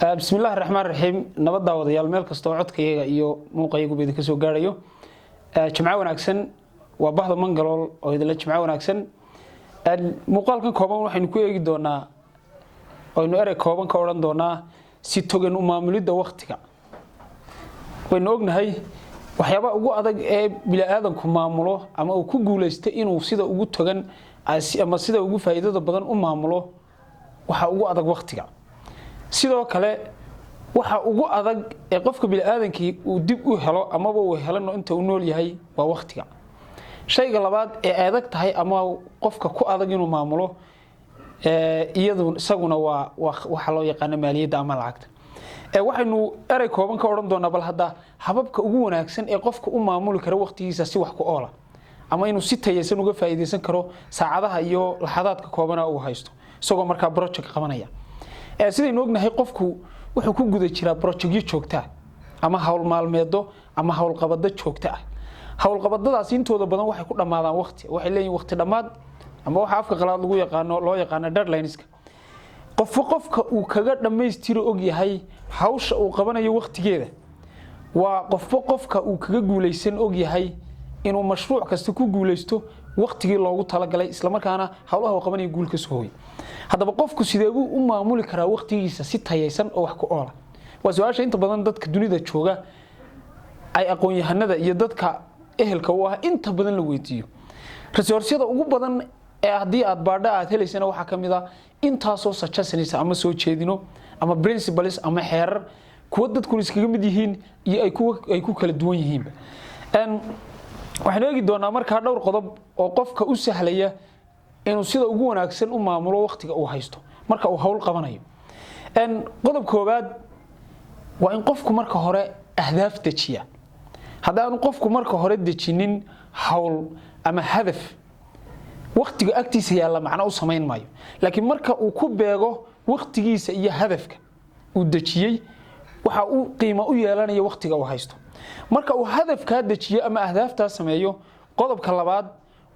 بسم الله الرحمن الرحيم نبض wadayaal meel kasto codkayga iyo muuqaygu bid ka soo gaarayo jimco wanaagsan waa bahda mangalool oo idin la jimco wanaagsan muuqaalkan kooban waxaynu ku eegi doonaa oo inuu erey kooban ka oran doonaa si togan u maamulida waqtiga waynu ognahay waxyaabo ugu adag ee bilaadanku maamulo ama uu ku guuleystay inuu sida ugu togan ama sida ugu faa'iidada badan u maamulo waxa ugu adag waqtiga sidoo kale waxa ugu adag ee qofka bilaadanki uu dib u helo ama uu helano inta uu nool yahay waa waqtiga shayga labaad ee adag tahay ama qofka ku adag inuu maamulo iyadoo isaguna waa waxa loo yaqaan maaliyadda ama lacagta waxaynu erey kooban ka oran doonaa bal hadda hababka ugu wanaagsan ee qofka u maamuli karo waqtigiisa si wax ku oola ama inuu si tayeysan uga faa'iideysan karo saacadaha iyo laxadaadka koobana uu haysto isagoo markaa project qabanaya sidaynu ognahay qofku wuxuu ku guda jiraa projectyo joogta ama hawl maalmeedo ama hawl qabado joogta ah hawl qabadadaas intooda badan waxay ku dhamaadaan waqti waxay leeyihiin waqti dhamaad ama waxa afka qalaad lagu yaqaano loo yaqaan deadlineska qofka uu kaga dhameystiro og yahay hawsha uu qabanayo waqtigeeda waa qofka uu kaga guuleysan og yahay inuu mashruuc kasta ku guuleysto waqtigii loogu talagalay isla markaana hawlaha uu qabanayo guul ka soo hoy hadaba qofku sidee uu u maamuli karaa waqtigiisa si tayeysan oo wax ku oola waa su'aasha inta badan dadka dunida jooga ay aqoon yahanada iyo dadka ehelka u ah inta badan la weydiiyo resourceyada ugu badan ee hadii aad baadha aad heleysana waxa kamid ah inta soo suggestionisa ama soo jeedino ama principles ama xeerar kuwa dadku iskaga mid yihiin iyo ay ku kala duwan yihiin waxaan eegi doonaa marka dhowr qodob oo qofka u sahlaya inuu sida ugu wanaagsan u maamulo waqtiga uu haysto marka uu hawl qabanayo qodob koobaad waa in qofku marka hore ahdaaf dejiya hadaan qofku marka hore dejinin hawl ama hadaf waqtiga agtiisa yaala macna u sameyn maayo laakiin marka uu ku beego waqtigiisa iyo hadafka uu dejiyay waxa uu qiimo u yeelanayo waqtiga uu haysto marka uu hadafka dejiyo ama ahdaafta sameeyo qodobka labaad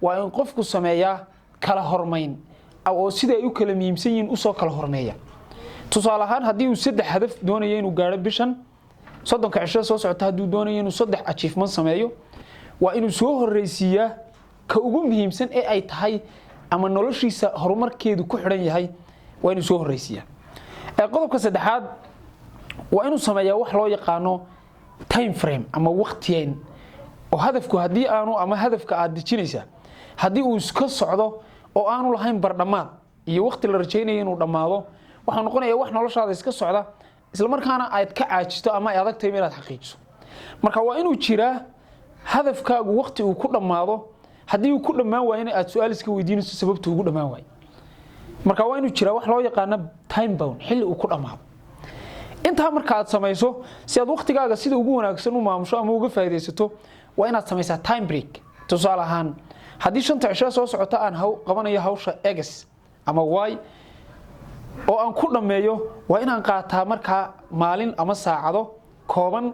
waa in qofku sameeyaa kala hormayn oo sida ay u kala muhiimsan yihiin u soo kala hormeeya tusaale ahaan hadii uu saddex hadaf doonayo inuu gaaro bishan 30 cisho soo socota hadii uu doonayo inuu saddex achievement sameeyo waa inuu soo horeysiiyaa ka ugu muhiimsan ee ay tahay ama noloshiisa horumarkeedu ku xiran yahay waa inuu soo horeysiiyaa qodobka saddexaad waa inuu sameeyaa wax loo yaqaano time frame ama waqtiyeyn oo hadafku hadii aanu ama hadafka aad dejinaysa hadii uu iska socdo oo aanu lahayn bardhamaad iyo waqti la rajaynayo inuu dhamaado waxa noqonaya wax noloshaada iska socda isla markaana aad ka caajisto ama ay adag tahay inaad xaqiijiso marka waa inuu jiraa hadafkaagu waqti uu ku dhamaado hadii uu ku dhamaan waayo in aad su'aal iska weydiinayso sababta uu ku dhamaan waayo marka waa inuu jiraa wax loo yaqaan time bound xilli uu ku dhamaado inta marka aad samayso si aad waqtigaaga sida ugu wanaagsan u maamusho ama uga faa'iideysato waa inaad samaysaa time break tusaale ahaan hadii 5 cisho soo socota aan qabanayo hawsha X ama Y oo aan ku dhameeyo waa inaan qaataa marka maalin ama saacado kooban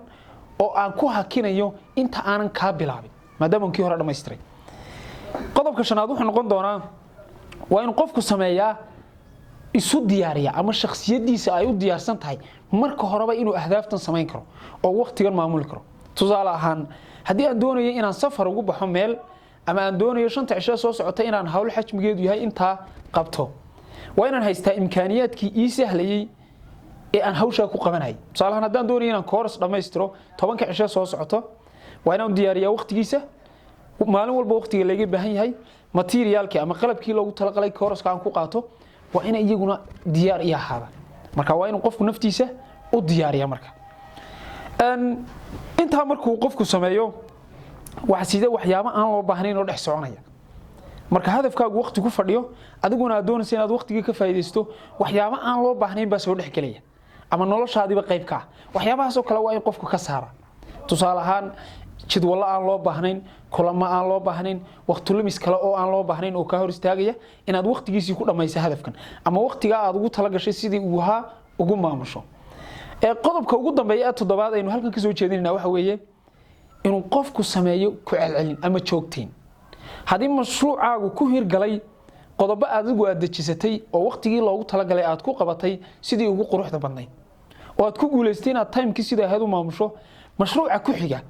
oo aan ku hakinayo inta aanan ka bilaabin maadaama kii hore dhameystiray qodobka shanaad wuxuu noqon doonaa waa in qofku sameeyaa isu diyaariya ama shakhsiyadiisa ay u diyaarsan tahay marka horeba inuu ahdaaftan sameyn karo oo waqtigan maamuli karo tusaale ahaan hadii aan doonayo inaan safar ugu baxo meel ama aan doonayo 5 cisho soo socota inaan hawl xajmigeedu yahay inta qabto waa inaan haystaa imkaaniyaadkii ii sahlayay ee aan hawsha ku qabanay tusaale ahaan hadaan doonayo inaan course dhameystiro 10 cisho soo socoto waa inaan diyaariyaa waqtigiisa maalin walba waqtiga laga baahan yahay materialki ama qalabkii loogu talagalay course-ka aan ku qaato waa in iyaguna diyaar iyo ahaada marka waa in qofku naftiisa u diyaariyo marka inta markuu qofku sameeyo waxa sida waxyaabo aan loo baahnayn oo dhex soconaya marka hadafkaagu waqti ku fadhiyo adiguna doonaysa inaad waqtiga ka faa'iideysto waxyaabo aan loo baahnayn baa soo dhex galaya ama noloshaadiba qayb ka waxyaabahaas oo kale waa in qofku ka saara tusaale ahaan jadwal aan loo baahnayn kulamo aan loo baahnayn waqti lumis kale oo aan loo baahnayn oo ka hor istaagaya inaad waqtigiisa ku dhamayso hadafkan ama waqtiga aad ugu tala gashay sidii uu ahaa ugu maamusho qodobka ugu dambeeya toddobaad aynu halkan ka soo jeedinayna waxa weeye inuu qofku sameeyo ku celcelin ama joogteen hadii mashruucaagu ku hirgalay qodobo adigu aad dejisatay oo waqtigii loogu tala galay aad ku qabatay sidii ugu quruxda badnayd oo aad ku guuleystay inaad time-kii sida ahayd u maamusho mashruuca ku xiga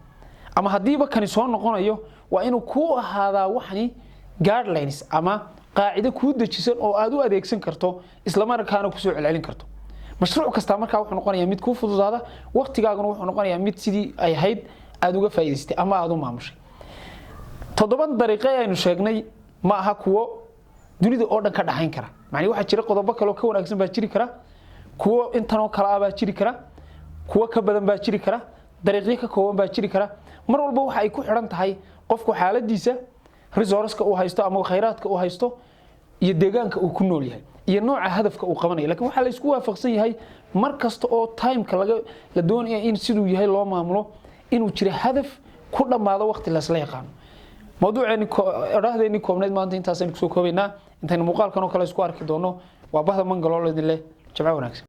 ama hadiiba kani soo noqonayo waa inuu ku ahaadaa waxani guidelines ama qaacido ku dejisan oo aad u adeegsan karto isla markaana ku soo celcelin karto mashruuc kasta markaa wuxuu noqonayaa mid ku fududaada waqtigaaguna wuxuu noqonayaa mid sidii ay ahayd aad uga faa'iideystay ama aad u maamushay todoban dariiqo aynu sheegnay ma aha kuwo dunida oo dhan ka dhaxayn kara macni waxa jira qodobo kale oo ka wanaagsan baa jiri kara kuwo intan oo kala baa jiri kara kuwo ka badan baa jiri kara dariiqyo ka kooban baa jiri kara mar walba waxa ay ku xiran tahay qofku xaaladiisa resource-ka uu haysto ama khayraadka uu haysto iyo deegaanka uu ku nool yahay iyo nooca hadafka uu qabanayo laakiin waxa la isku waafaqsan yahay mar kasta oo time-ka la doonayo in siduu yahay loo maamulo inuu jiro hadaf ku dhamaado waqti la isla yaqaan mawduuceeni raahdeeni koobneed maanta intaas aynu ku soo koobaynaa intaynu muuqaalkan oo kale isku arki doono waa bahda Mangalore idin leh jabca wanaagsan